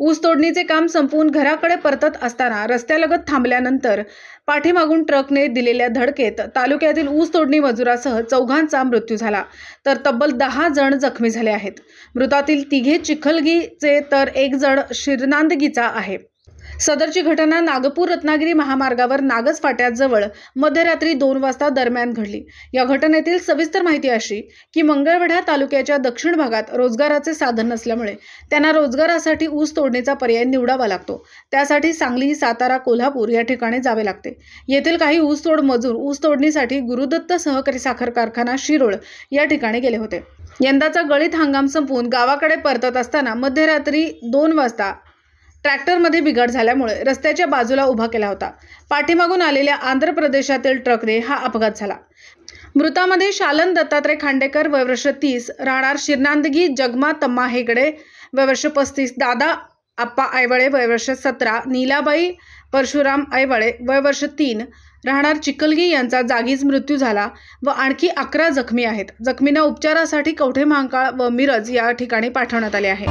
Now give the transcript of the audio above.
ऊस तोडणीचे काम संपवून घराकडे परतत असताना रस्त्यालगत थांबल्यानंतर पाठीमागून ट्रकने दिलेल्या धडकेत तालुक्यातील ऊस तोडणी मजुरासह 4 मृत्यू झाला, तर तब्बल 10 जण जखमी झाले आहेत। मृतातील 3 चिखलगीचे तर 1 जण शिरनांदगीचा आहे। सदरची घटना नागपूर रत्नागिरी महामार्गावर नागज फाट्याजवळ मध्यरात्री 2 वाजता दरम्यान घडली। या घटनेतील सविस्तर माहिती अशी की मंगळवेढा तालुक्याच्या दक्षिण भागात रोजगाराचे साधन नसल्यामुळे त्यांना रोजगारासाठी ऊस तोडणीचा पर्याय निवडावा लागतो। त्यासाठी सांगली, सातारा, कोल्हापूर या ठिकाणी जावे लागते। येथील काही ऊसतोड मजूर ऊस तोडणीसाठी गुरुदत्त सहकारी साखर कारखाना शिरोळ या ठिकाणी गेले होते। यंदाचा गळीत हंगाम संपवून गावाकडे परतत असताना मध्यरात्री 2 वाजता ट्रॅक्टरमध्ये बिघाड झाल्यामुळे रस्त्याच्या बाजूला उभा केला होता। पाठीमागून आलेल्या आंध्र प्रदेशातील ट्रकने हा अपघात झाला। मृतांमध्ये शालन दत्तात्रय खांडेकर वय वर्ष 30 राहणार शिरनांदगी, जगमा तम्मा हेगडे वय वर्ष 35, दादा आप्पा आयवळे वय वर्ष 17, नीलाबाई परशुराम आयवळे वय वर्ष 3 राहणार चिखलगी यांचा जागीच मृत्यू झाला व आणखी 11 जखमी आहेत। जखमींना उपचारासाठी कवठे महांकाळ व मिरज या ठिकाणी पाठवण्यात आले आहे।